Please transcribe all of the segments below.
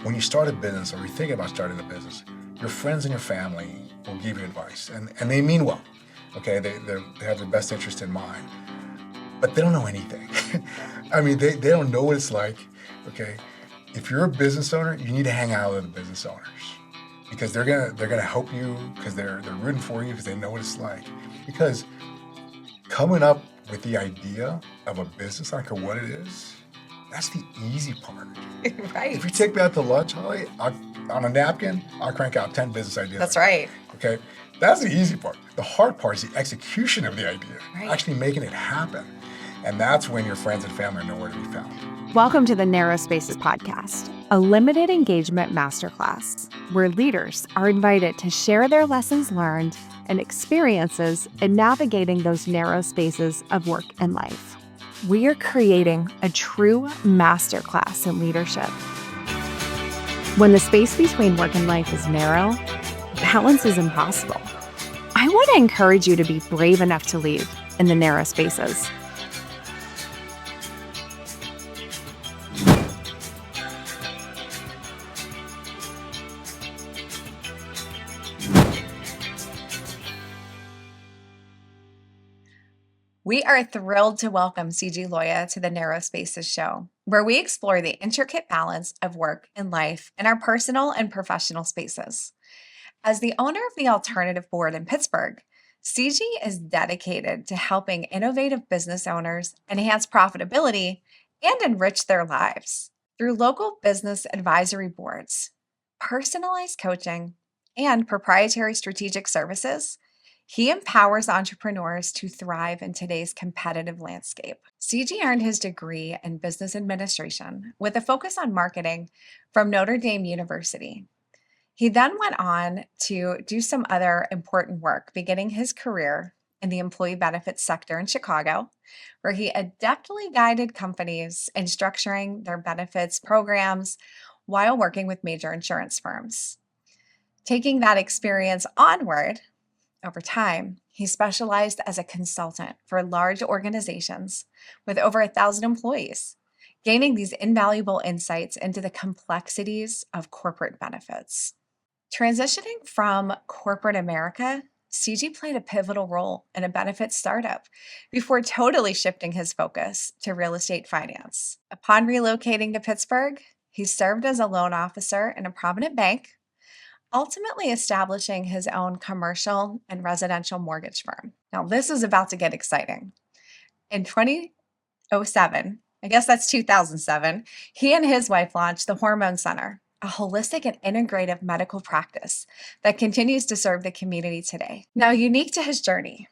when you start a business or you're thinking about starting a business, your friends and your family will give you advice, and they mean well. Okay, they have their best interest in mind, but they don't know anything. I mean, they don't know what it's like. Okay, if you're a business owner, you need to hang out with the business owners because they're gonna help you because they're rooting for you because they know what it's like. Because coming up with the idea of a business, I don't care what it is, that's the easy part. Right. If you take me out to lunch, Holly, on a napkin, I'll crank out 10 business ideas. That's right. Okay, that's the easy part. The hard part is the execution of the idea, right. Actually making it happen. And that's when your friends and family are nowhere to be found. Welcome to the NarrowSpaces podcast, a limited engagement masterclass where leaders are invited to share their lessons learned and experiences in navigating those narrow spaces of work and life. We are creating a true masterclass in leadership. When the space between work and life is narrow, balance is impossible. I want to encourage you to be brave enough to lead in the narrow spaces. We are thrilled to welcome Sigi Loya to the NarrowSpaces Show, where we explore the intricate balance of work and life in our personal and professional spaces. As the owner of the Alternative Board in Pittsburgh, Sigi is dedicated to helping innovative business owners enhance profitability and enrich their lives through local business advisory boards, personalized coaching, and proprietary strategic services. He empowers entrepreneurs to thrive in today's competitive landscape. Sigi earned his degree in business administration with a focus on marketing from Notre Dame University. He then went on to do some other important work, beginning his career in the employee benefits sector in Chicago, where he adeptly guided companies in structuring their benefits programs while working with major insurance firms. Taking that experience onward, over time, he specialized as a consultant for large organizations with over 1,000 employees, gaining these invaluable insights into the complexities of corporate benefits. Transitioning from corporate America, Sigi played a pivotal role in a benefits startup before totally shifting his focus to real estate finance. Upon relocating to Pittsburgh, he served as a loan officer in a prominent bank, ultimately establishing his own commercial and residential mortgage firm. Now, this is about to get exciting. In 2007, I guess that's 2007, he and his wife launched the Hormone Center, a holistic and integrative medical practice that continues to serve the community today. Now, unique to his journey,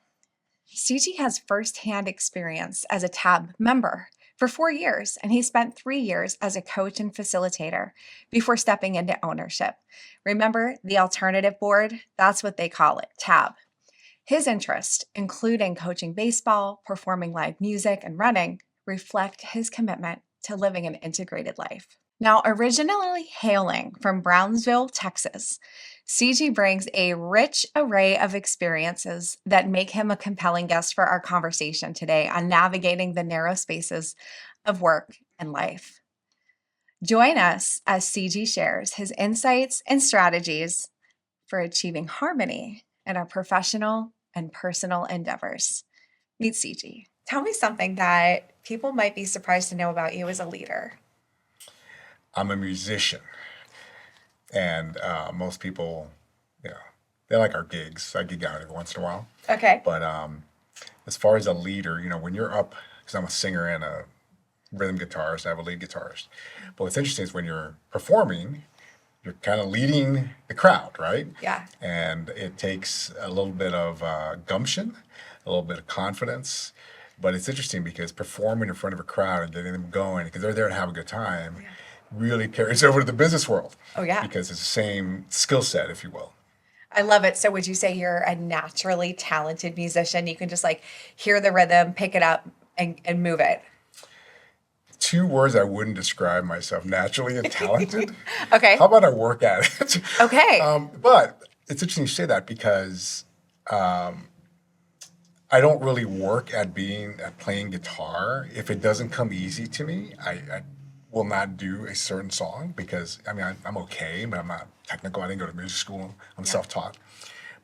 Sigi has firsthand experience as a TAB member for 4 years, and he spent 3 years as a coach and facilitator before stepping into ownership. Remember, the Alternative Board? That's what they call it, TAB. His interests, including coaching baseball, performing live music, and running, reflect his commitment to living an integrated life. Now, originally hailing from Brownsville, Texas, Sigi brings a rich array of experiences that make him a compelling guest for our conversation today on navigating the narrow spaces of work and life. Join us as Sigi shares his insights and strategies for achieving harmony in our professional and personal endeavors. Meet Sigi. Tell me something that people might be surprised to know about you as a leader. I'm a musician, and most people, they like our gigs. I gig out every once in a while. Okay. But as far as a leader, when you're up, because I'm a singer and a rhythm guitarist, I have a lead guitarist. But what's interesting is when you're performing, you're kind of leading the crowd, right? Yeah. And it takes a little bit of gumption, a little bit of confidence. But it's interesting because performing in front of a crowd and getting them going, because they're there to have a good time, really carries over to the business world. Oh, yeah. Because it's the same skill set, if you will. I love it. So would you say you're a naturally talented musician? You can just hear the rhythm, pick it up, and move it. 2 words I wouldn't describe myself, naturally and talented. Okay. How about I work at it? Okay. But it's interesting you say that because I don't really work at playing guitar. If it doesn't come easy to me, I will not do a certain song because, I mean, I'm okay, but I'm not technical. I didn't go to music school. I'm self-taught.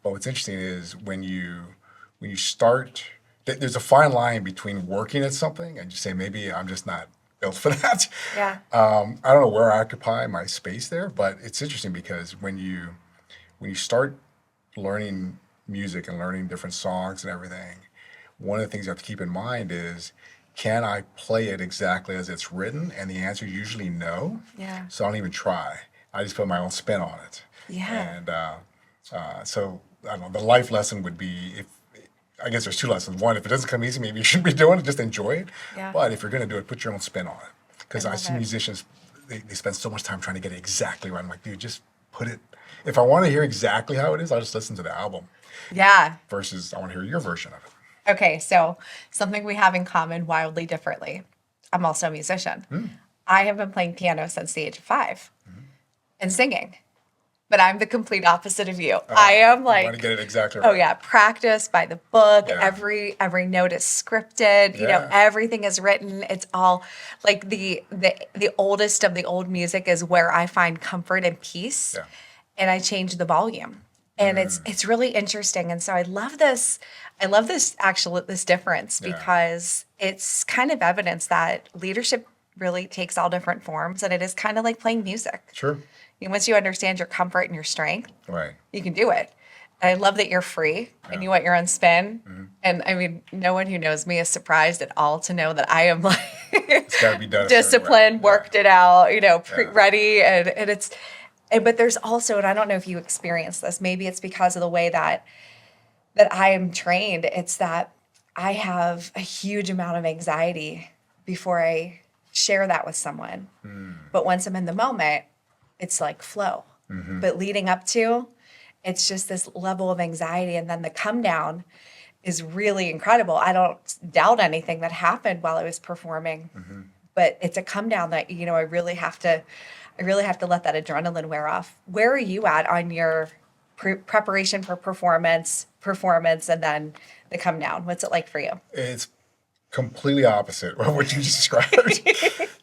But what's interesting is when you start, there's a fine line between working at something and just say, maybe I'm just not built for that. Yeah. I don't know where I occupy my space there, but it's interesting because when you start learning music and learning different songs and everything, one of the things you have to keep in mind is, can I play it exactly as it's written? And the answer is usually no. Yeah. So I don't even try. I just put my own spin on it. Yeah. And so I don't know. The life lesson would be, if I guess there's two lessons. One, if it doesn't come easy, maybe you shouldn't be doing it. Just enjoy it. Yeah. But if you're going to do it, put your own spin on it. Because I love see it. musicians, they spend so much time trying to get it exactly right. I'm like, dude, just put it. If I want to hear exactly how it is, I'll just listen to the album Yeah. versus I want to hear your version of it. Okay, so something we have in common wildly differently. I'm also a musician. I have been playing piano since the age of 5 and singing, but I'm the complete opposite of you. I am I like, want to get it exactly right. oh yeah, practice by the book. Yeah. Every note is scripted. You know, Yeah. everything is written. It's all like the oldest of the old music is where I find comfort and peace. Yeah. And I change the volume. And it's really interesting. And so I love this this difference Yeah. because it's kind of evidence that leadership really takes all different forms, and it is kind of like playing music. Sure. Once you understand your comfort and your strength, Right. you can do it. And I love that you're free and you want your own spin. And I mean, no one who knows me is surprised at all to know that I am like It's got to be done a certain way. disciplined, worked it out, Yeah. ready. And it's, but there's also, and I don't know if you experience this, maybe it's because of the way that I am trained. It's that I have a huge amount of anxiety before I share that with someone. But once I'm in the moment, it's like flow. But leading up to, it's just this level of anxiety. And then the come down is really incredible. I don't doubt anything that happened while I was performing, but it's a come down that, I really have to let that adrenaline wear off. Where are you at on your preparation for performance, and then the come down? What's it like for you? It's completely opposite of what you just described.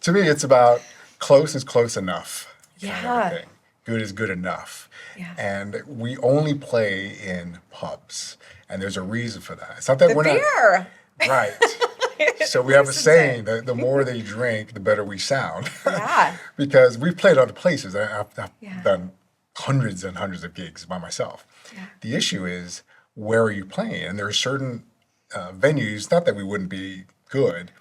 To me, it's about close is close enough. kind of a Yeah. thing. Good is good enough. Yeah. And we only play in pubs, and there's a reason for that. It's not that The we're beer. not right. So we have a This is saying that the more they drink, the better we sound. Yeah. Because we've played other places. I've Yeah. done hundreds and hundreds of gigs by myself. Yeah. The issue is, where are you playing? And there are certain venues, not that we wouldn't be good,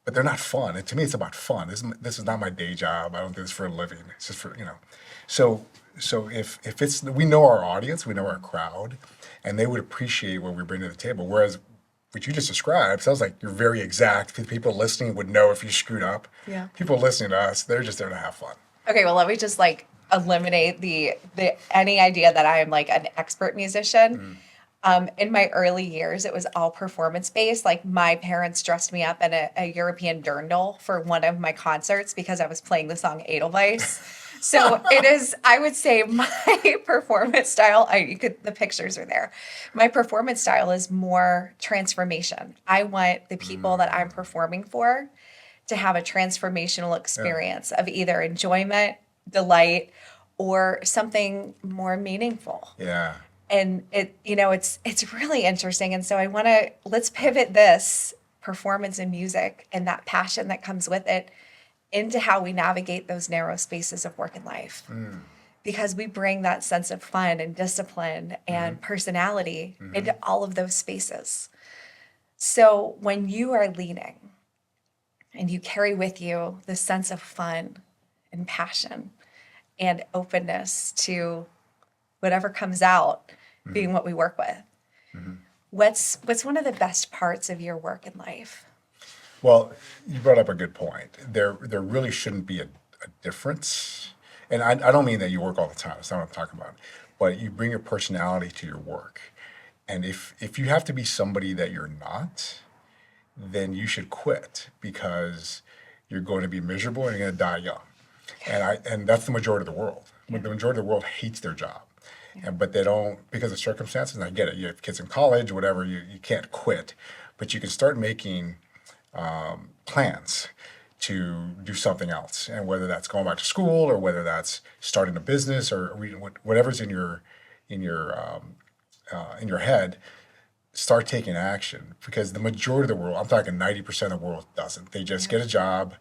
but they're not fun. And to me, it's about fun. This is not my day job. I don't do this for a living. It's just for, So if it's, we know our audience, we know our crowd, and they would appreciate what we bring to the table. Whereas what you just described sounds like you're very exact. People listening would know if you screwed up. Yeah. People listening to us, they're just there to have fun. Okay, well, let me just eliminate the any idea that I am like an expert musician. In my early years, it was all performance based. Like my parents dressed me up in a European dirndl for one of my concerts because I was playing the song Edelweiss. So it is, I would say, my performance style. The pictures are there. My performance style is more transformation. I want the people that I'm performing for to have a transformational experience of either enjoyment, delight, or something more meaningful. Yeah. And it's really interesting. And so let's pivot this performance in music and that passion that comes with it into how we navigate those narrow spaces of work and life. Because we bring that sense of fun and discipline and personality into all of those spaces. So when you are leading and you carry with you the sense of fun and passion and openness to whatever comes out being what we work with. What's one of the best parts of your work in life? Well, you brought up a good point. There really shouldn't be a difference. And I don't mean that you work all the time. That's not what I'm talking about. But you bring your personality to your work. And if you have to be somebody that you're not, then you should quit because you're going to be miserable and you're going to die young. And that's the majority of the world. The majority of the world hates their job. But they don't, because of circumstances, and I get it, you have kids in college, whatever, you can't quit. But you can start making plans to do something else, and whether that's going back to school or whether that's starting a business or whatever's in your in your in your head, start taking action, because the majority of the world, I'm talking 90% of the world, doesn't. They just get a job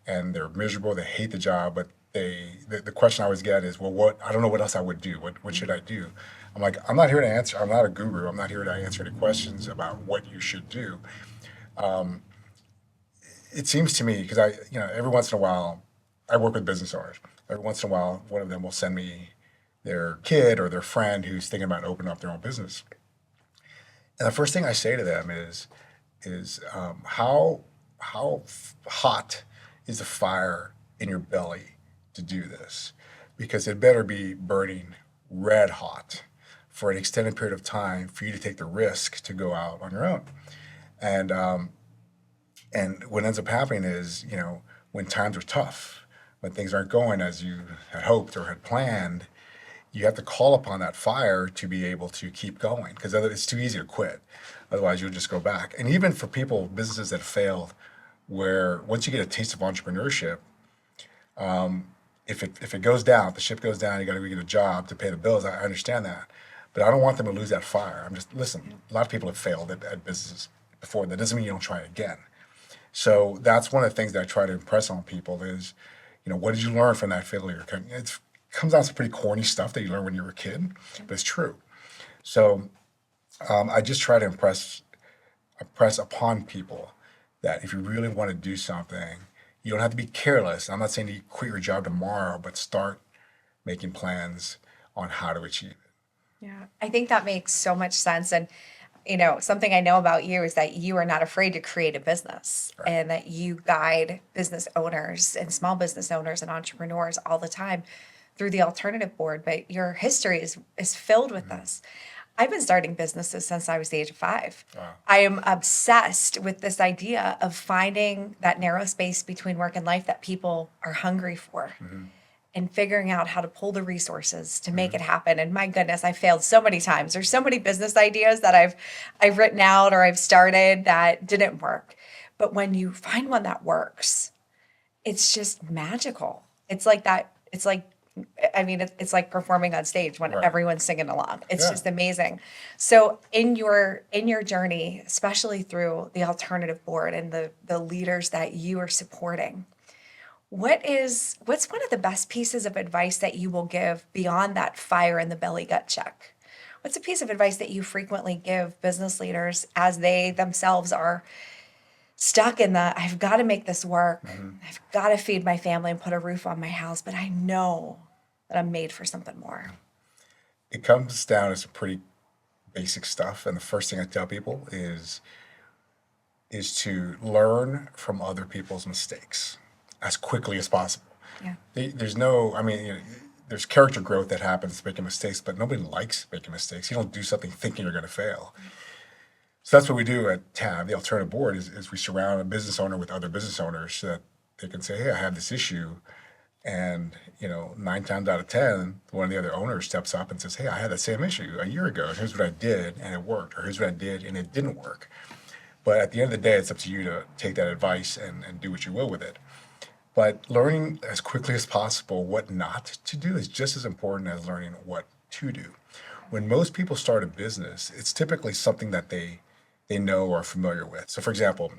and they're miserable, they hate the job, but the question I always get is, well, what, I don't know what else I would do. What should I do? I'm like, I'm not here to answer, I'm not a guru, I'm not here to answer any questions about what you should do. It seems to me, because every once in a while, I work with business owners. Every once in a while, one of them will send me their kid or their friend who's thinking about opening up their own business. And the first thing I say to them is how hot is the fire in your belly to do this? Because it better be burning red hot for an extended period of time for you to take the risk to go out on your own. And what ends up happening is, when times are tough, when things aren't going as you had hoped or had planned, you have to call upon that fire to be able to keep going, because it's too easy to quit. Otherwise, you'll just go back. And even for businesses that failed, where once you get a taste of entrepreneurship, if it goes down, if the ship goes down, you got to go get a job to pay the bills. I understand that, but I don't want them to lose that fire. Listen, a lot of people have failed at businesses before. That doesn't mean you don't try again. So that's one of the things that I try to impress on people is, what did you learn from that failure? It comes out some pretty corny stuff that you learned when you were a kid, but it's true. So I just try to impress upon people that if you really want to do something, you don't have to be careless. I'm not saying you quit your job tomorrow, but start making plans on how to achieve it. Yeah, I think that makes so much sense. And something I know about you is that you are not afraid to create a business, Right. and that you guide business owners and small business owners and entrepreneurs all the time through the alternative board. But your history is filled with this. I've been starting businesses since I was the age of 5. Wow. I am obsessed with this idea of finding that narrow space between work and life that people are hungry for. And figuring out how to pull the resources to make it happen. And my goodness, I failed so many times. There's so many business ideas that I've written out or I've started that didn't work. But when you find one that works, it's just magical. It's like that. It's like, it's like performing on stage when Right. everyone's singing along. It's Yeah. just amazing. So in your journey, especially through the alternative board and the leaders that you are supporting, what's one of the best pieces of advice that you will give beyond that fire in the belly gut check? What's a piece of advice that you frequently give business leaders as they themselves are stuck in I've got to make this work. I've got to feed my family and put a roof on my house, but I know that I'm made for something more. It comes down to some pretty basic stuff, and the first thing I tell people is to learn from other people's mistakes as quickly as possible. Yeah. There's character growth that happens making mistakes, but nobody likes making mistakes. You don't do something thinking you're going to fail. So that's what we do at TAB, the alternative board, is we surround a business owner with other business owners so that they can say, hey, I have this issue. And, 9 times out of 10, one of the other owners steps up and says, hey, I had that same issue a year ago, and here's what I did, and it worked, or here's what I did, and it didn't work. But at the end of the day, it's up to you to take that advice and do what you will with it. But learning as quickly as possible what not to do is just as important as learning what to do. When most people start a business, it's typically something that they know or are familiar with. So for example,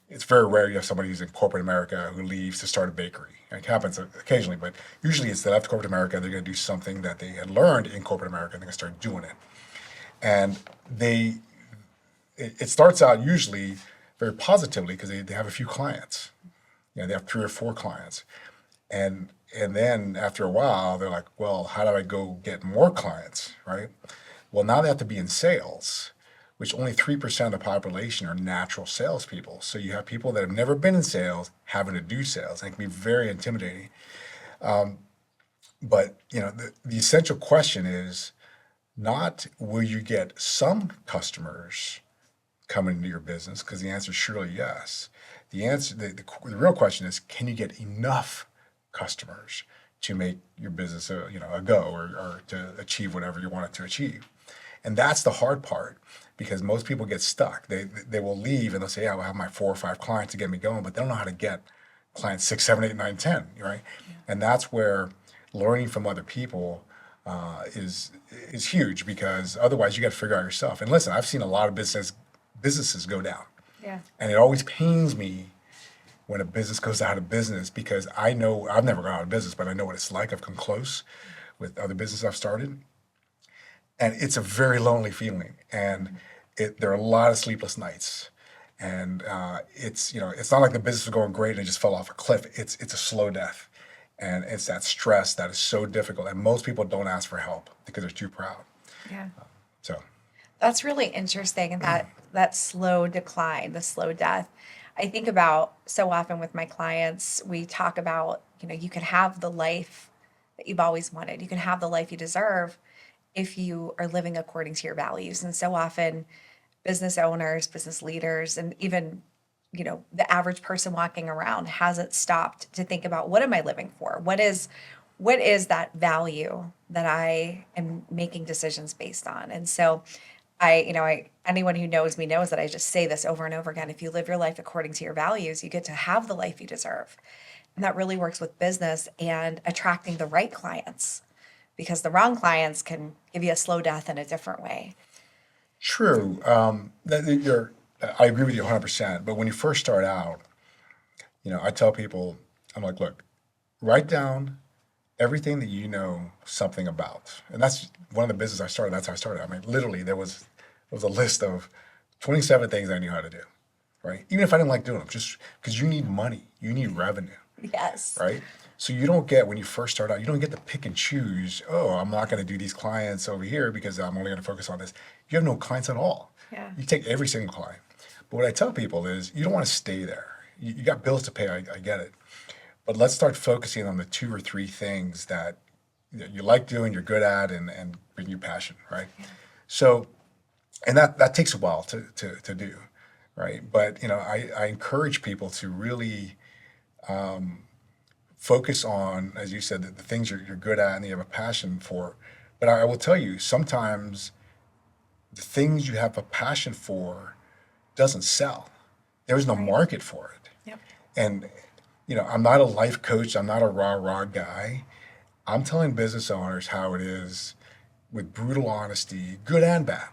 it's very rare you have somebody who's in corporate America who leaves to start a bakery. It happens occasionally, but usually it's they left corporate America, they're going to do something that they had learned in corporate America, and they're going to start doing it. And it starts out usually very positively because they have a few clients. They have 3 or 4 clients. And then after a while, they're like, well, how do I go get more clients, right? Well, now they have to be in sales, which only 3% of the population are natural salespeople. So you have people that have never been in sales having to do sales, and it can be very intimidating. But the essential question is not will you get some customers coming into your business, because the answer is surely yes. The real question is, can you get enough customers to make your business a go or to achieve whatever you want it to achieve? And that's the hard part, because most people get stuck. They will leave and they'll say, yeah, I'll have my 4 or 5 clients to get me going, but they don't know how to get client 6, 7, 8, 9, 10, right? And that's where learning from other people is huge, because otherwise you got to figure out yourself. And listen, I've seen a lot of businesses go down, Yeah. and it always pains me when a business goes out of business, because I know I've never gone out of business, but I know what it's like. I've come close with other businesses I've started, and it's a very lonely feeling, and there are a lot of sleepless nights. And it's it's not like the business was going great and it just fell off a cliff. It's a slow death, and it's that stress that is so difficult. And most people don't ask for help because they're too proud. Yeah. So That's really interesting. And that slow decline, the slow death. I think about so often with my clients, we talk about, you can have the life that you've always wanted. You can have the life you deserve if you are living according to your values. And so often business owners, business leaders, and even, the average person walking around hasn't stopped to think about, what am I living for? What is that value that I am making decisions based on? And so anyone who knows me knows that I just say this over and over again. If you live your life according to your values, you get to have the life you deserve. And that really works with business and attracting the right clients, because the wrong clients can give you a slow death in a different way. true. I agree with you 100%. But when you first start out, I tell people, I'm like, look, write down everything that you know something about. And that's one of the businesses I started. That's how I started. I mean, literally, there was a list of 27 things I knew how to do, right? Even if I didn't like doing them, just because you need money, you need revenue, Yes. right? So you don't get, when you first start out, you don't get to pick and choose, oh, I'm not going to do these clients over here because I'm only going to focus on this. You have no clients at all. Yeah. You take every single client. But what I tell people is, you don't want to stay there. You got bills to pay, I get it. But let's start focusing on the 2 or 3 things that you like doing, you're good at, and bring you passion, right? So, and that takes a while to do, right? But I encourage people to really focus on, as you said, the things you're good at and you have a passion for. But I will tell you, sometimes the things you have a passion for doesn't sell. There's no Right. market for it. Yep. And I'm not a life coach. I'm not a rah-rah guy. I'm telling business owners how it is, with brutal honesty, good and bad.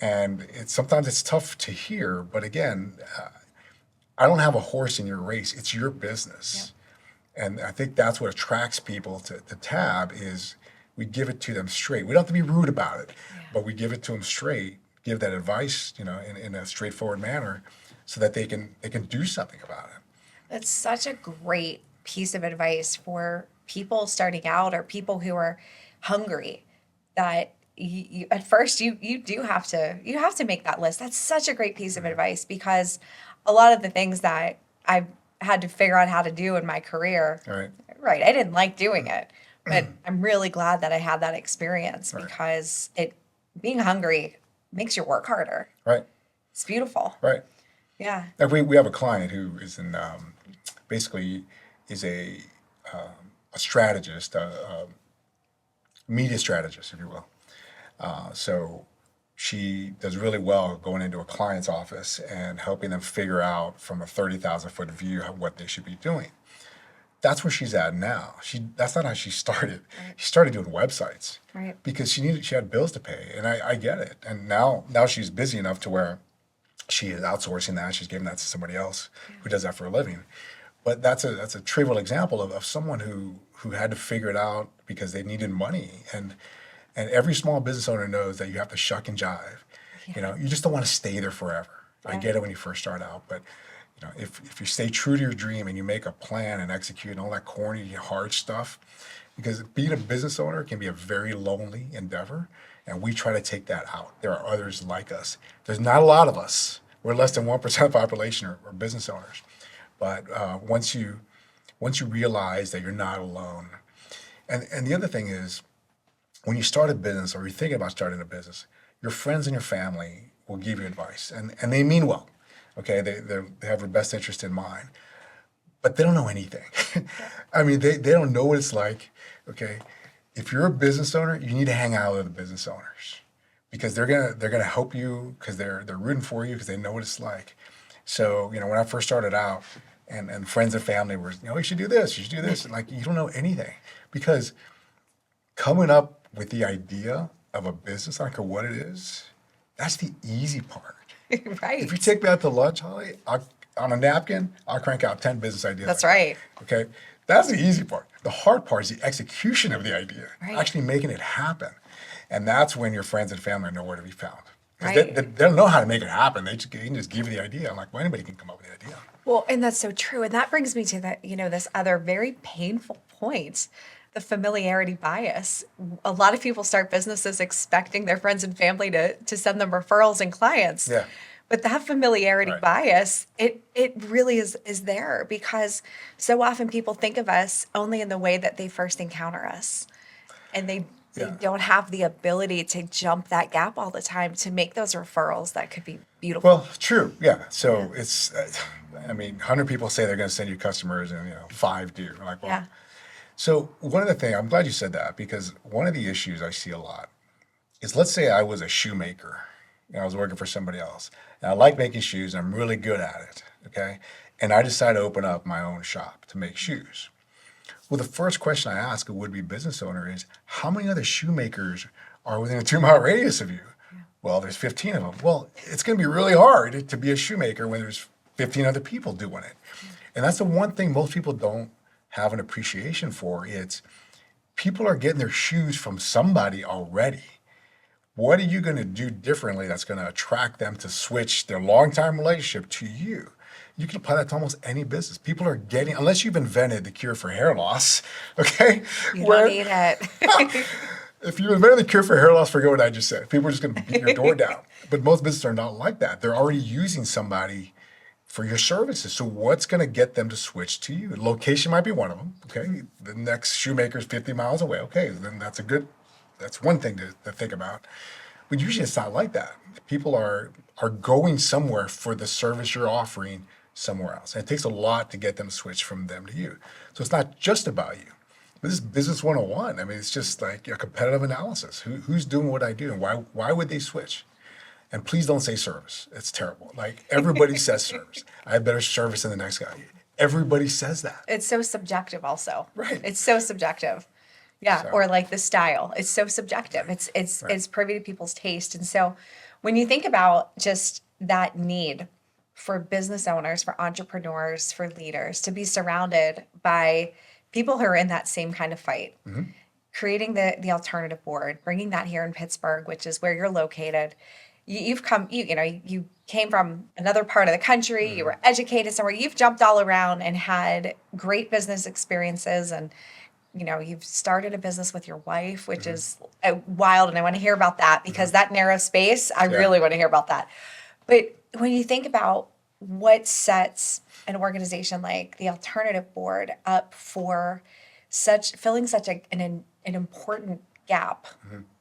And sometimes it's tough to hear, but again, I don't have a horse in your race. It's your business. And I think that's what attracts people to Tab, is we give it to them straight. We don't have to be rude about it, but we give it to them straight, give that advice, in a straightforward manner, so that they can do something about it. That's such a great piece of advice for people starting out, or people who are hungry, that you at first you do have to make that list. That's such a great piece of advice, because a lot of the things that I've had to figure out how to do in my career, All right. right, I didn't like doing it, but I'm really glad that I had that experience, Right. because being hungry makes your work harder. Right. It's beautiful. Right. Yeah. Like we have a client who is basically is a strategist, a media strategist, if you will. So she does really well going into a client's office and helping them figure out from a 30,000-foot view what they should be doing. That's where she's at now. That's not how she started. Right. She started doing websites, Right. because she had bills to pay, and I get it. And now she's busy enough to where she is outsourcing that. She's giving that to somebody else who does that for a living. But that's a trivial example of someone who had to figure it out because they needed money. And every small business owner knows that you have to shuck and jive. You just don't want to stay there forever. I get it when you first start out, but if you stay true to your dream and you make a plan and execute and all that corny, hard stuff, because being a business owner can be a very lonely endeavor, and we try to take that out. There are others like us. There's not a lot of us. We're less than 1% of the population are business owners. But once you realize that you're not alone, and the other thing is, when you start a business or you're thinking about starting a business, your friends and your family will give you advice, and they mean well. Okay, they have your best interest in mind, but they don't know anything. I mean, they don't know what it's like. Okay, if you're a business owner, you need to hang out with the business owners, because they're gonna help you, because they're rooting for you, because they know what it's like. So when I first started out, and friends and family were, you should do this, you should do this. And like, you don't know anything. Because coming up with the idea of a business, I don't care what it is, that's the easy part. Right. If you take me out to lunch, Holly, on a napkin, I'll crank out 10 business ideas. That's like right. that, okay? That's the easy part. The hard part is the execution of the idea, Right. actually making it happen. And that's when your friends and family are nowhere to be found. Because Right. they don't know how to make it happen. They can just give you the idea. I'm like, well, anybody can come up with the idea. Well, and that's so true. And that brings me to this other very painful point, the familiarity bias. A lot of people start businesses expecting their friends and family to send them referrals and clients. Yeah. But that familiarity Right. bias, it really is there, because so often people think of us only in the way that they first encounter us. And they Yeah. don't have the ability to jump that gap all the time to make those referrals that could be beautiful. Well, true. Yeah. So it's, 100 people say they're going to send you customers and, 5 do. Like, well, Yeah. So one of the things, I'm glad you said that, because one of the issues I see a lot is, let's say I was a shoemaker and I was working for somebody else, and I like making shoes and I'm really good at it, okay? And I decide to open up my own shop to make shoes. Well, the first question I ask a would-be business owner is, how many other shoemakers are within a 2-mile radius of you? Well, there's 15 of them. Well, it's going to be really hard to be a shoemaker when there's 15 other people doing it. And that's the one thing most people don't have an appreciation for. It's people are getting their shoes from somebody already. What are you going to do differently that's going to attract them to switch their long-time relationship to you? You can apply that to almost any business. People are getting, unless you've invented the cure for hair loss, okay? You don't need it. If you invented the cure for hair loss, forget what I just said. People are just going to beat your door down. But most businesses are not like that. They're already using somebody for your services. So what's going to get them to switch to you? Location might be one of them, okay? The next shoemaker is 50 miles away. Okay, then that's one thing to think about. But usually it's not like that. People are going somewhere for the service you're offering somewhere else. And it takes a lot to get them to switch from them to you. So it's not just about you. This is business 101. It's just like a competitive analysis. Who's doing what I do, and why would they switch? And please don't say service. It's terrible. Like, everybody says service. I have better service than the next guy. Everybody says that. It's so subjective also. Right. It's so subjective. Yeah. So- Or like the style. It's so subjective. It's privy to people's taste. And so when you think about just that need for business owners, for entrepreneurs, for leaders to be surrounded by people who are in that same kind of fight, creating the alternative board, bringing that here in Pittsburgh, which is where you're located. You came from another part of the country, you were educated somewhere, you've jumped all around and had great business experiences, and you've started a business with your wife, which is wild, and I want to hear about that, because that narrow space, I really want to hear about that. But when you think about what sets an organization like the Alternative Board up for filling such an important gap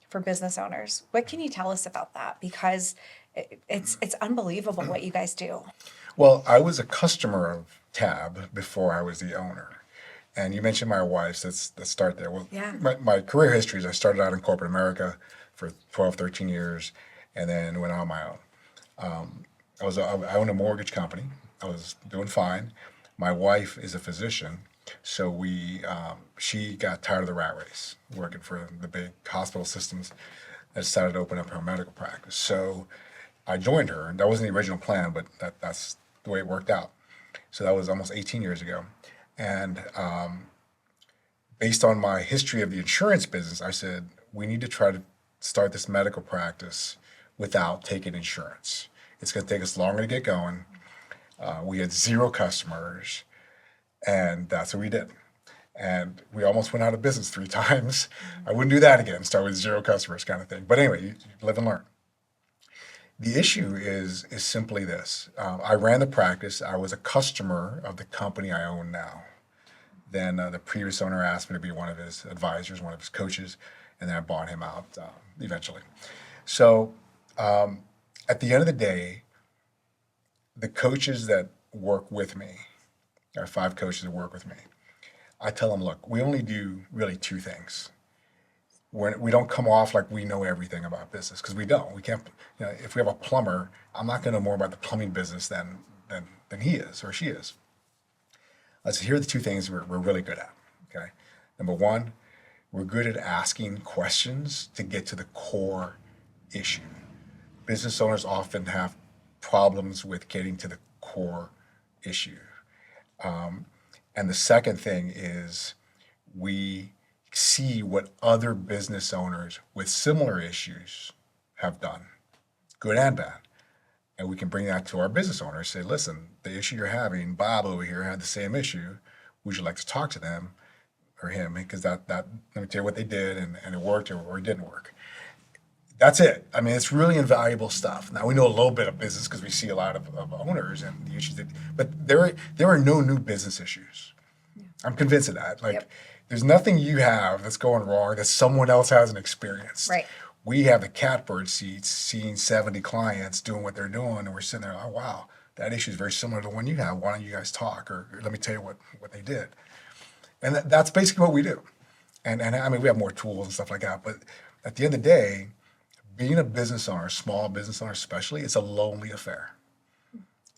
for business owners, what can you tell us about that? Because it's unbelievable what you guys do. Well, I was a customer of Tab before I was the owner. And you mentioned my wife, so let's start there. Well, Yeah. my career history is I started out in corporate America for 12, 13 years, and then went on my own. I owned a mortgage company. I was doing fine. My wife is a physician, so she got tired of the rat race, working for the big hospital systems, and decided to open up her medical practice. So I joined her, and that wasn't the original plan, but that's the way it worked out. So that was almost 18 years ago. And based on my history of the insurance business, I said, we need to try to start this medical practice without taking insurance. It's going to take us longer to get going. We had 0 customers, and that's what we did. And we almost went out of business 3 times. I wouldn't do that again, start with 0 customers kind of thing. But anyway, you live and learn. The issue is simply this. I ran the practice. I was a customer of the company I own now. Then the previous owner asked me to be one of his advisors, one of his coaches, and then I bought him out eventually. So at the end of the day, the coaches that work with me, there are 5 coaches that work with me, I tell them, look, we only do really 2 things. We don't come off like we know everything about business, because we don't. We can't. If we have a plumber, I'm not going to know more about the plumbing business than he is or she is. Here are the two things we're really good at. Okay, number one, we're good at asking questions to get to the core issue. Business owners often have problems with getting to the core issue. And the second thing is we see what other business owners with similar issues have done, good and bad. And we can bring that to our business owners, say, listen, the issue you're having, Bob over here had the same issue. Would you like to talk to them or him? Because let me tell you what they did and it worked or it didn't work. That's it. I mean, it's really invaluable stuff. Now, we know a little bit of business because we see a lot of owners and the issues but there are no new business issues. Yeah. I'm convinced of that. Like, there's nothing you have that's going wrong that someone else hasn't experienced. Right. We have the catbird seats seeing 70 clients doing what they're doing, and we're sitting there, oh, wow, that issue is very similar to the one you have. Why don't you guys talk? Or let me tell you what they did. And that's basically what we do. And I mean, we have more tools and stuff like that, but at the end of the day, being a business owner, small business owner especially, it's a lonely affair.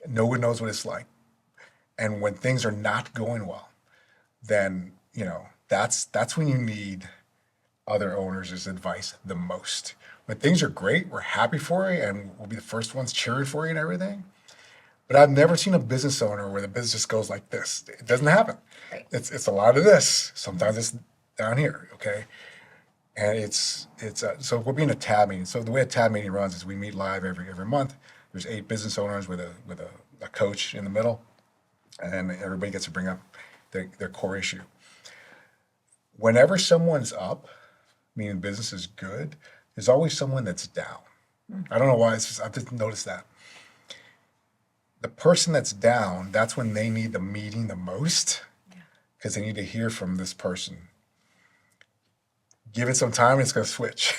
No one knows what it's like. And when things are not going well, then, that's when you need other owners' advice the most. When things are great, we're happy for you and we'll be the first ones cheering for you and everything. But I've never seen a business owner where the business just goes like this. It doesn't happen. Right. It's a lot of this. Sometimes it's down here, okay? And so we're being a tab meeting. So the way a tab meeting runs is we meet live every month. There's 8 business owners with a coach in the middle, and everybody gets to bring up their core issue. Whenever someone's up, meaning business is good, there's always someone that's down. I don't know why. I've just noticed that. The person that's down, that's when they need the meeting the most, because they need to hear from this person. Give it some time and it's going to switch.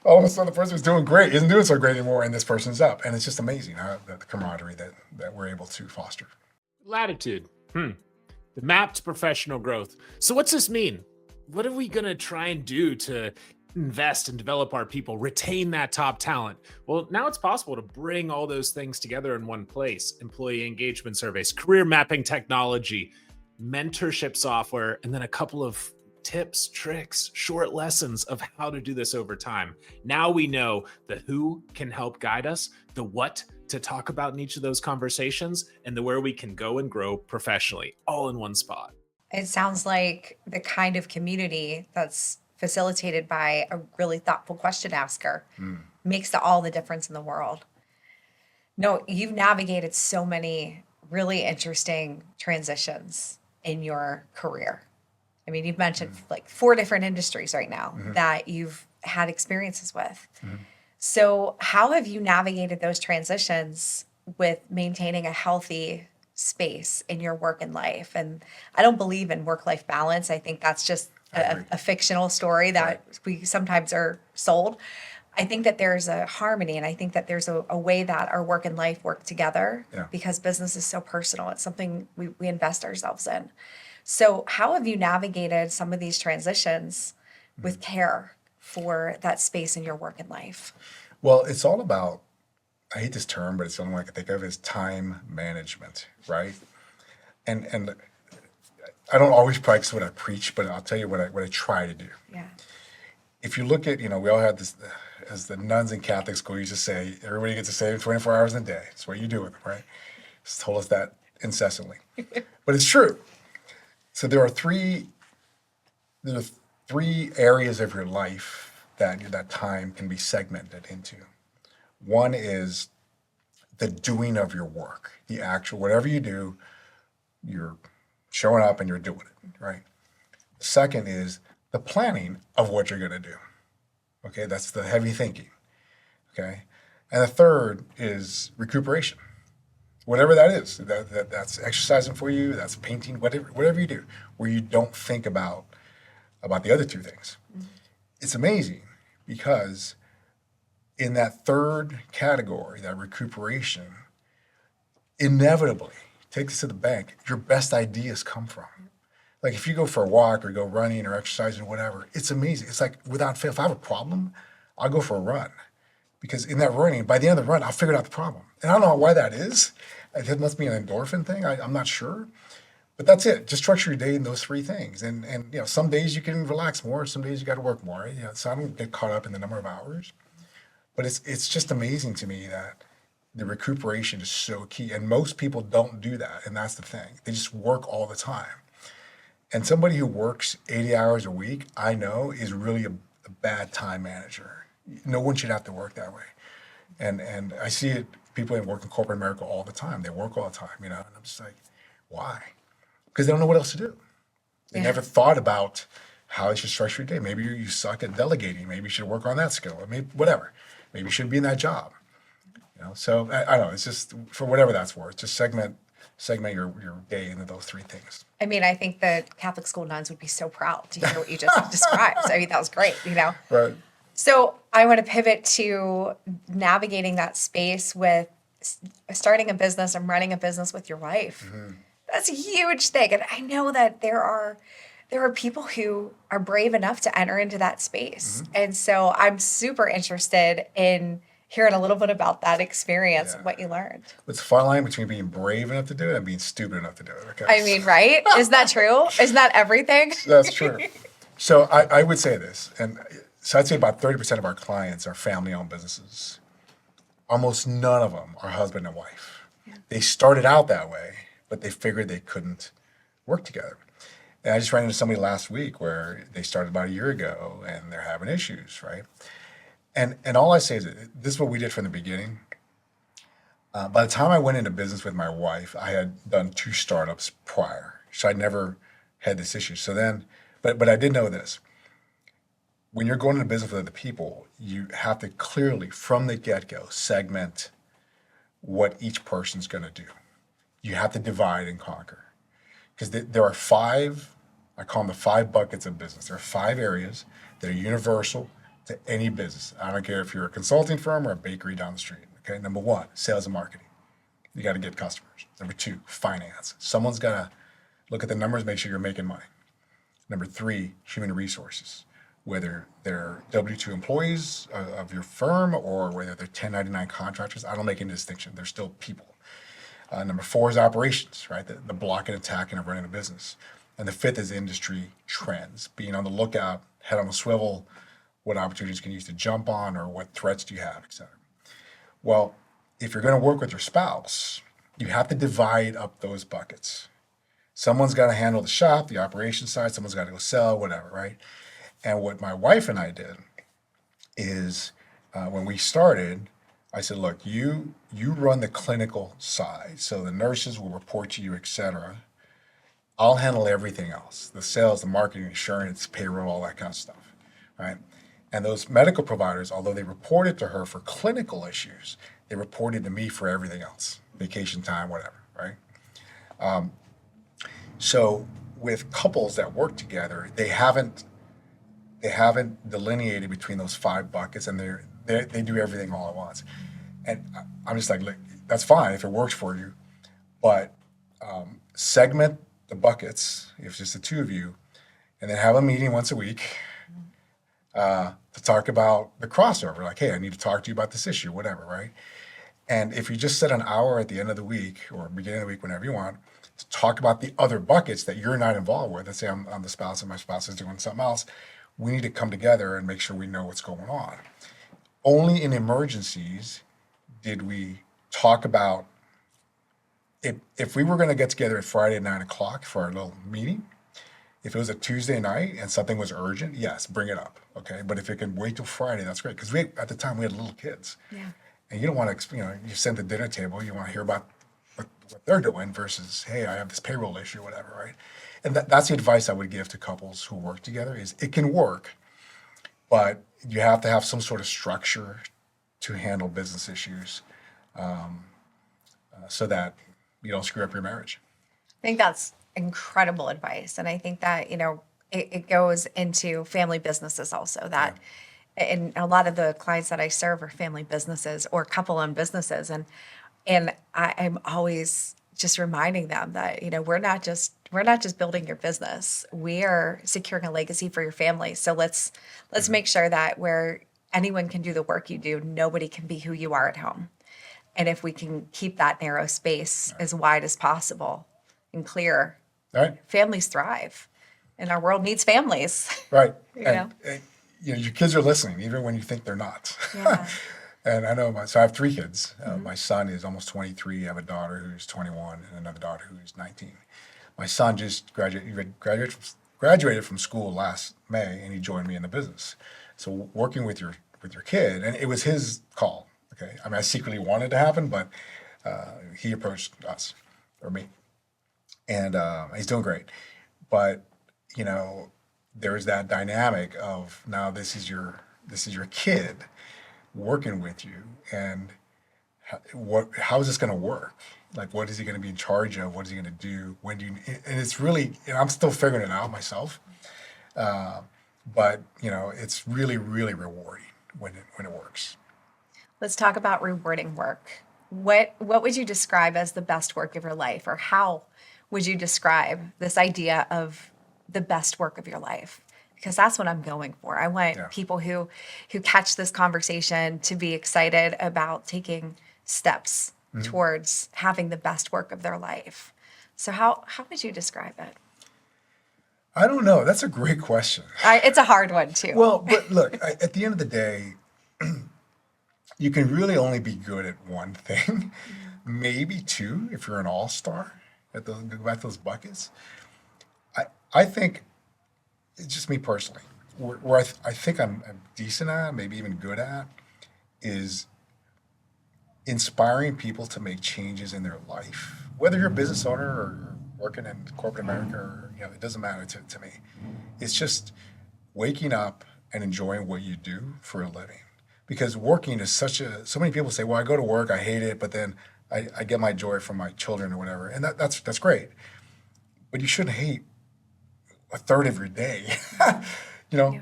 All of a sudden, the person who's doing great isn't doing so great anymore, and this person's up. And it's just amazing the camaraderie that we're able to foster. Latitude. The map to professional growth. So what's this mean? What are we going to try and do to invest and develop our people, retain that top talent? Well, now it's possible to bring all those things together in one place. Employee engagement surveys, career mapping technology, mentorship software, and then a couple of tips, tricks, short lessons of how to do this over time. Now we know the who can help guide us, the what to talk about in each of those conversations, and the where we can go and grow professionally, all in one spot. It sounds like the kind of community that's facilitated by a really thoughtful question asker makes all the difference in the world. No, you've navigated so many really interesting transitions in your career. I mean, you've mentioned like 4 different industries right now that you've had experiences with. So how have you navigated those transitions with maintaining a healthy space in your work and life? And I don't believe in work-life balance. I think that's just a fictional story that we sometimes are sold. I think that there's a harmony, and I think that there's a way that our work and life work together because business is so personal. It's something we invest ourselves in. So how have you navigated some of these transitions with care for that space in your work and life? Well, it's all about, I hate this term, but it's the only one I can think of, is time management, right? And I don't always practice what I preach, but I'll tell you what I try to do. Yeah. If you look at, we all had this, as the nuns in Catholic school used to say, everybody gets to save 24 hours in a day. It's what you do with them, right? It's told us that incessantly. But it's true. So there are three areas of your life that time can be segmented into. One is the doing of your work, the actual, whatever you do, you're showing up and you're doing it, right? The second is the planning of what you're going to do. Okay, that's the heavy thinking. Okay, and the third is recuperation. Whatever that is, that's exercising for you, that's painting, whatever you do, where you don't think about the other 2 things. It's amazing because in that third category, that recuperation, inevitably, take this to the bank, your best ideas come from. Like if you go for a walk or go running or exercising or whatever, it's amazing. It's like without fail, if I have a problem, I'll go for a run. Because in that running, by the end of the run, I'll figure out the problem. And I don't know why that is. It must be an endorphin thing. I'm not sure. But that's it. Just structure your day in those three things. And some days you can relax more, some days you got to work more. Right? So I don't get caught up in the number of hours. But it's just amazing to me that the recuperation is so key. And most people don't do that. And that's the thing. They just work all the time. And somebody who works 80 hours a week, I know, is really a bad time manager. No one should have to work that way. And I see it, people that work in corporate America all the time. They work all the time, and I'm just like, why? Because they don't know what else to do. They never thought about how they should structure your day. Maybe you suck at delegating. Maybe you should work on that skill. Or maybe whatever. Maybe you shouldn't be in that job. So I don't know. It's just for whatever that's worth. Just segment your day into those three things. I mean, I think the Catholic school nuns would be so proud to hear what you just described. I mean, that was great, Right. So I want to pivot to navigating that space with starting a business and running a business with your wife. Mm-hmm. That's a huge thing. And I know that there are people who are brave enough to enter into that space. Mm-hmm. And so I'm super interested in hearing a little bit about that experience and what you learned. It's a fine line between being brave enough to do it and being stupid enough to do it. Okay. I mean, right? Isn't that true? Isn't that everything? That's true. So I would say this, and so I'd say about 30% of our clients are family-owned businesses. Almost none of them are husband and wife. Yeah. They started out that way, but they figured they couldn't work together. And I just ran into somebody last week where they started about a year ago and they're having issues, right? And all I say is that this is what we did from the beginning. By the time I went into business with my wife, I had done 2 startups prior, so I never had this issue. So then, but I did know this. When you're going into business with other people, you have to clearly, from the get-go, segment what each person's going to do. You have to divide and conquer. Because there are 5, I call them the 5 buckets of business. There are 5 areas that are universal to any business. I don't care if you're a consulting firm or a bakery down the street. Okay, number 1, sales and marketing. You got to get customers. Number 2, finance. Someone's got to look at the numbers, make sure you're making money. Number 3, human resources. Whether they're W-2 employees of your firm or whether they're 1099 contractors, I don't make any distinction. They're still people. Number 4 is operations, right? The block and attacking of running a business. And the 5th is industry trends, being on the lookout, head on a swivel, what opportunities can you use to jump on or what threats do you have, et cetera. Well, if you're going to work with your spouse, you have to divide up those buckets. Someone's got to handle the shop, the operations side, someone's got to go sell, whatever, right? And what my wife and I did is when we started, I said, look, you run the clinical side. So the nurses will report to you, et cetera. I'll handle everything else, the sales, the marketing, insurance, payroll, all that kind of stuff, right? And those medical providers, although they reported to her for clinical issues, they reported to me for everything else, vacation time, whatever, right? So with couples that work together, they haven't delineated between those 5 buckets, and they do everything all at once. And I'm just like, look, that's fine if it works for you, but segment the buckets if it's just the 2 of you, and then have a meeting once a week to talk about the crossover. Like, hey, I need to talk to you about this issue, whatever, right? And if you just set an hour at the end of the week or beginning of the week, whenever you want, to talk about the other buckets that you're not involved with. Let's say I'm the spouse and my spouse is doing something else. We need to come together and make sure we know what's going on. Only in emergencies did we talk about if we were going to get together at Friday at 9 o'clock for our little meeting. If it was a Tuesday night and something was urgent, yes, bring it up, okay? But if it can wait till Friday, that's great. Because at the time we had little kids, and you don't want to, you send the dinner table, you want to hear about what they're doing versus, hey, I have this payroll issue, whatever, right? And that's the advice I would give to couples who work together is it can work, but you have to have some sort of structure to handle business issues so that you don't screw up your marriage. I think that's incredible advice. And I think that, it goes into family businesses also that, and a lot of the clients that I serve are family businesses or couple-owned businesses. And I'm always just reminding them that, we're not just building your business. We are securing a legacy for your family. So let's make sure that where anyone can do the work you do, nobody can be who you are at home. And if we can keep that narrow space as wide as possible and clear, Right. Families thrive, and our world needs families. Right. You know? And your kids are listening, even when you think they're not. Yeah. And I know so I have three kids. My son is almost 23. I have a daughter who's 21 and another daughter who's 19. My son just graduated from school last May, and he joined me in the business. So working with your kid, and it was his call. Okay, I mean, I secretly wanted it to happen, but he approached us or me, and he's doing great. But there's that dynamic of now this is your kid working with you, and how is this going to work? Like, what is he going to be in charge of? What is he going to do? When do you? And it's really, I'm still figuring it out myself. But it's really, really rewarding when it works. Let's talk about rewarding work. What would you describe as the best work of your life, or how would you describe this idea of the best work of your life? Because that's what I'm going for. I want people who catch this conversation to be excited about taking steps towards having the best work of their life. So how would you describe it? I don't know. That's a great question. It's a hard one too. Well, but look, at the end of the day, you can really only be good at one thing, maybe two if you're an all-star. Go back to those buckets. I think, it's just me personally, where I think I'm decent at, maybe even good at, is inspiring people to make changes in their life. Whether you're a business owner or working in corporate America, or it doesn't matter to me. It's just waking up and enjoying what you do for a living. Because working is so many people say, well, I go to work, I hate it, but then I get my joy from my children or whatever. And that's great. But you shouldn't hate a third of your day,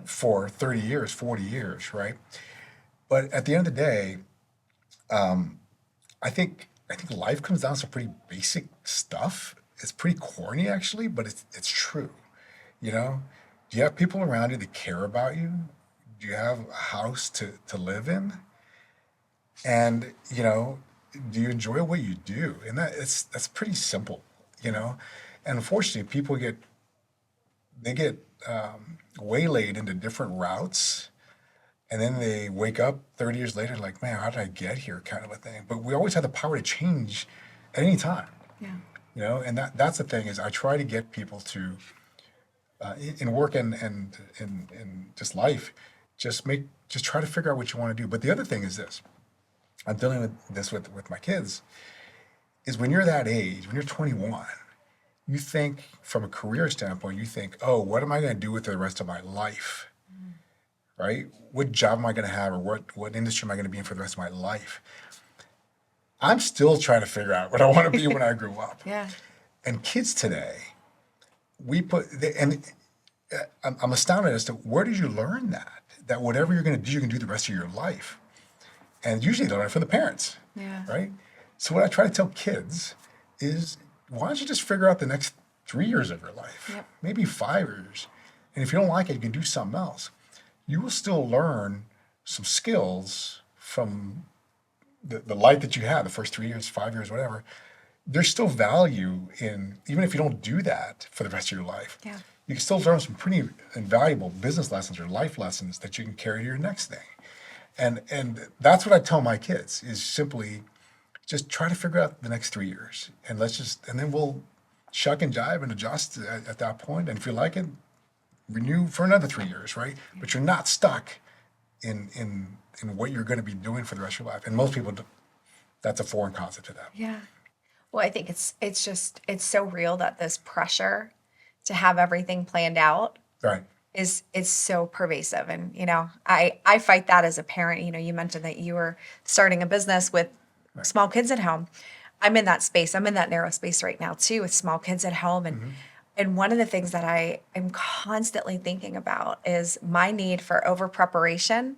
for 30 years, 40 years, right? But at the end of the day, I think life comes down to some pretty basic stuff. It's pretty corny, actually, but it's true. Do you have people around you that care about you? Do you have a house to live in? And do you enjoy what you do? And that's pretty simple, And unfortunately, people get waylaid into different routes, and then they wake up 30 years later like, man, how did I get here, kind of a thing. But we always have the power to change at any time. Yeah. And that's the thing, is I try to get people to in work and in just life, just try to figure out what you want to do. But the other thing is this, I'm dealing with this with my kids, is when you're that age, when you're 21, you think from a career standpoint, you think, oh, what am I going to do with the rest of my life? Right? What job am I going to have, or what industry am I going to be in for the rest of my life? I'm still trying to figure out what I want to be when I grew up. Yeah. And kids today, I'm astounded as to where did you learn that whatever you're going to do, you can do the rest of your life. And usually they learn it from the parents. Yeah. Right? So what I try to tell kids is, why don't you just figure out the next 3 years of your life, maybe 5 years. And if you don't like it, you can do something else. You will still learn some skills from the life that you had the first 3 years, 5 years, whatever. There's still value in, even if you don't do that for the rest of your life, you can still learn some pretty invaluable business lessons or life lessons that you can carry to your next thing. And that's what I tell my kids, is simply just try to figure out the next 3 years, and then we'll shuck and jive and adjust at that point. And if you like it, renew for another 3 years, right? But you're not stuck in what you're going to be doing for the rest of your life. And most people, that's a foreign concept to them. Yeah. Well, I think it's so real that this pressure to have everything planned out is so pervasive. And, I fight that as a parent. You mentioned that you were starting a business with small kids at home. I'm in that space. I'm in that narrow space right now too, with small kids at home. And one of the things that I am constantly thinking about is my need for over preparation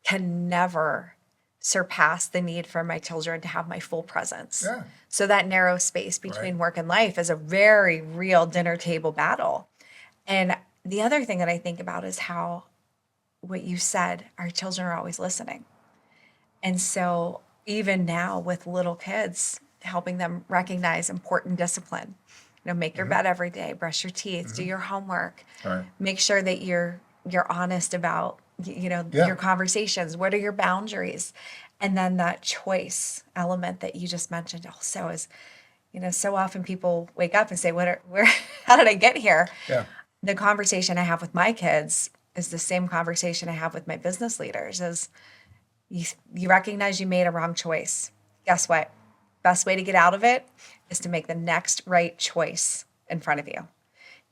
can never surpass the need for my children to have my full presence. Yeah. So that narrow space between work and life is a very real dinner table battle. And the other thing that I think about is how, what you said, our children are always listening. And so even now with little kids, helping them recognize important discipline, make your bed every day, brush your teeth, do your homework, Right. make sure that you're honest about Yeah. your conversations. What are your boundaries? And then that choice element that you just mentioned also is, so often people wake up and say, how did I get here? Yeah. The conversation I have with my kids is the same conversation I have with my business leaders is you recognize you made a wrong choice. Guess what? Best way to get out of it is to make the next right choice in front of you.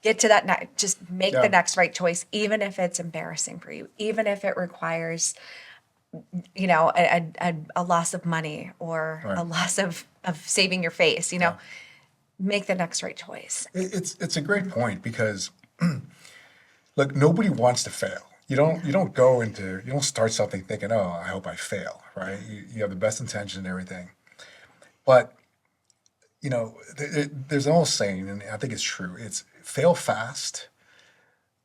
Get to that just make Yeah. the next right choice, even if it's embarrassing for you, even if it requires, a loss of money or Right. a loss of saving your face, Yeah. make the next right choice. It's a great point because look, nobody wants to fail. You don't start something thinking, oh, I hope I fail, right? You have the best intention and everything. But there's an old saying, and I think it's true. It's fail fast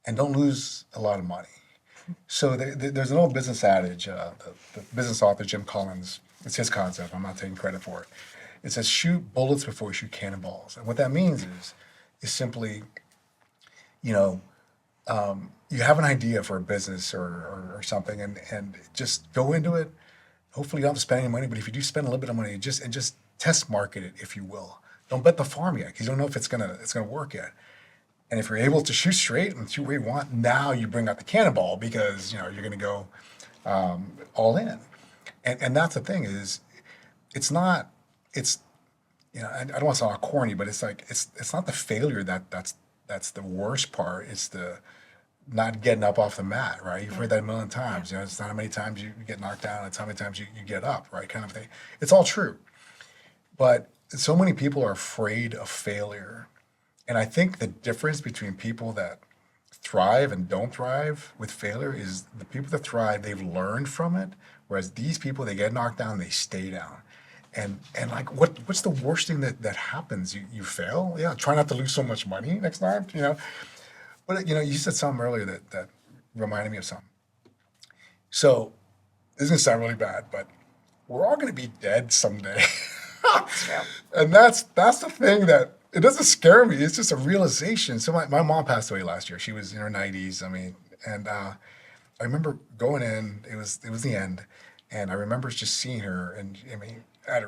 and don't lose a lot of money. So there's an old business adage. The business author Jim Collins, it's his concept. I'm not taking credit for it. It says shoot bullets before you shoot cannonballs, and what that means is simply, you have an idea for a business or something, and just go into it. Hopefully, you don't have to spend any money, but if you do spend a little bit of money, just test market it, if you will. Don't bet the farm yet, because you don't know if it's gonna work yet. And if you're able to shoot straight and shoot where you want, now you bring out the cannonball because you're going to go all in. And that's the thing is, it's not. It's I don't want to sound corny, but it's like it's not the failure that's the worst part. It's the not getting up off the mat, right? You've heard that a million times. It's not how many times you get knocked down, it's how many times you get up, right? Kind of thing. It's all true. But so many people are afraid of failure. And I think the difference between people that thrive and don't thrive with failure is the people that thrive, they've learned from it. Whereas these people, they get knocked down, they stay down. And like, what's the worst thing that happens? You fail? Yeah, try not to lose so much money next time, But, you said something earlier that reminded me of something. So this is going to sound really bad, but we're all going to be dead someday. And that's the thing that, it doesn't scare me. It's just a realization. So my mom passed away last year. She was in her 90s. And I remember going in. It was the end, and I remember just seeing her. And at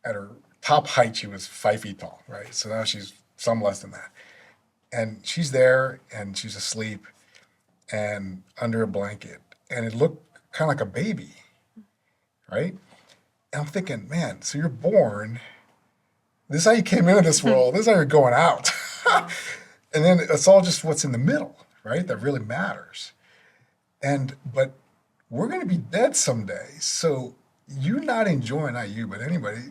her top height, she was 5 feet tall, right? So now she's some less than that, and she's there, and she's asleep, and under a blanket, and it looked kind of like a baby, right? And I'm thinking, man, so you're born. This is how you came into this world. This is how you're going out. And then it's all just what's in the middle, right? That really matters. But we're going to be dead someday. So you not enjoying, not you, but anybody,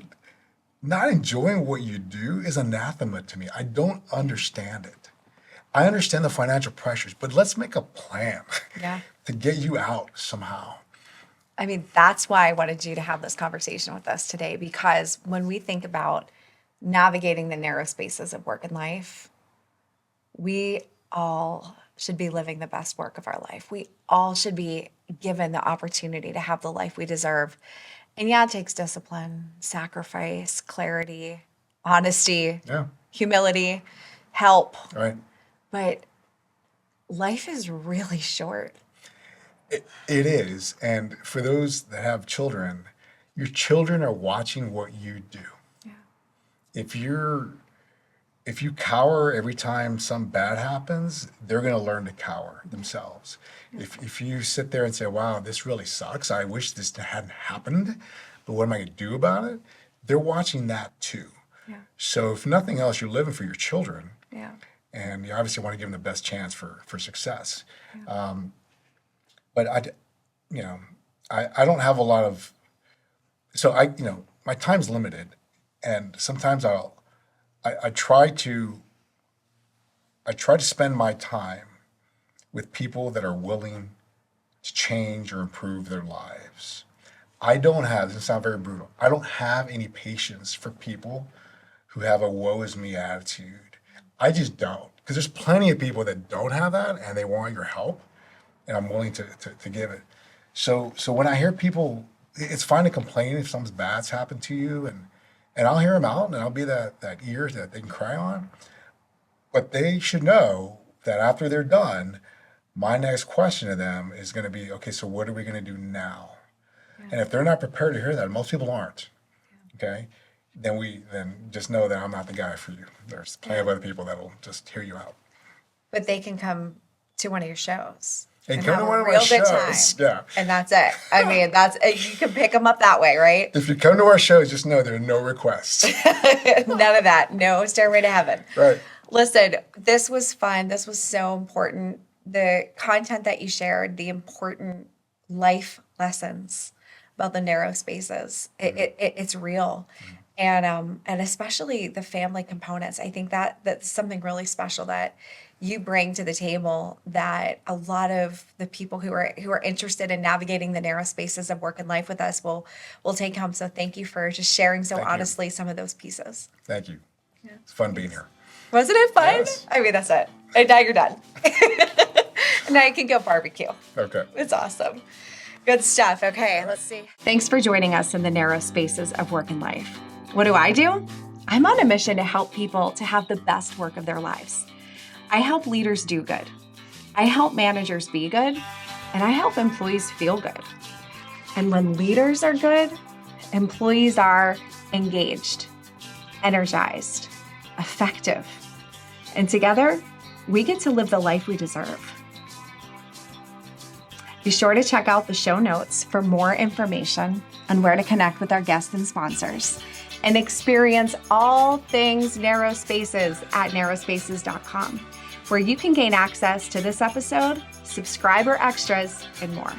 not enjoying what you do is anathema to me. I don't understand it. I understand the financial pressures, but let's make a plan to get you out somehow. That's why I wanted you to have this conversation with us today, because when we think about navigating the narrow spaces of work and life, we all should be living the best work of our life. We all should be given the opportunity to have the life we deserve. And it takes discipline, sacrifice, clarity, honesty, humility, help. Right. But life is really short. It is. And for those that have children, your children are watching what you do. If you cower every time some bad happens, they're going to learn to cower themselves. If you sit there and say, wow, this really sucks, I wish this hadn't happened, but what am I going to do about it? They're watching that too. So if nothing else, you're living for your children. And you obviously want to give them the best chance for success. But I don't have a lot of, so my time's limited. And sometimes I try to spend my time with people that are willing to change or improve their lives. I don't have, this sounds very brutal, I don't have any patience for people who have a woe is me attitude. I just don't, because there's plenty of people that don't have that and they want your help, and I'm willing to give it. So when I hear people, it's fine to complain if something bad's happened to you, and And I'll hear them out, and I'll be that ear that they can cry on. But they should know that after they're done, my next question to them is going to be, okay, so what are we going to do now? And if they're not prepared to hear that, most people aren't, okay, then just know that I'm not the guy for you. There's plenty of other people that will just hear you out. But they can come to one of your shows. And have come to a one of my real good shows. time. Yeah. And that's it. I mean, you can pick them up that way, right? If you come to our shows, just know there are no requests. None of that. No stairway to heaven. Right. Listen, this was fun. This was so important. The content that you shared, the important life lessons about the narrow spaces, it's real. And especially the family components. I think that's something really special that you bring to the table that a lot of the people who are interested in navigating the narrow spaces of work and life with us will take home. So thank you for just sharing so honestly some of those pieces. Thank you. Yeah. It's fun being here. Wasn't it fun? Yes. I mean, that's it. And now you're done. Now you can go barbecue. Okay. It's awesome. Good stuff. Okay, let's see. Thanks for joining us in the narrow spaces of work and life. What do? I'm on a mission to help people to have the best work of their lives. I help leaders do good. I help managers be good. And I help employees feel good. And when leaders are good, employees are engaged, energized, effective. And together, we get to live the life we deserve. Be sure to check out the show notes for more information on where to connect with our guests and sponsors and experience all things Narrow Spaces at narrowspaces.com, where you can gain access to this episode, subscriber extras, and more.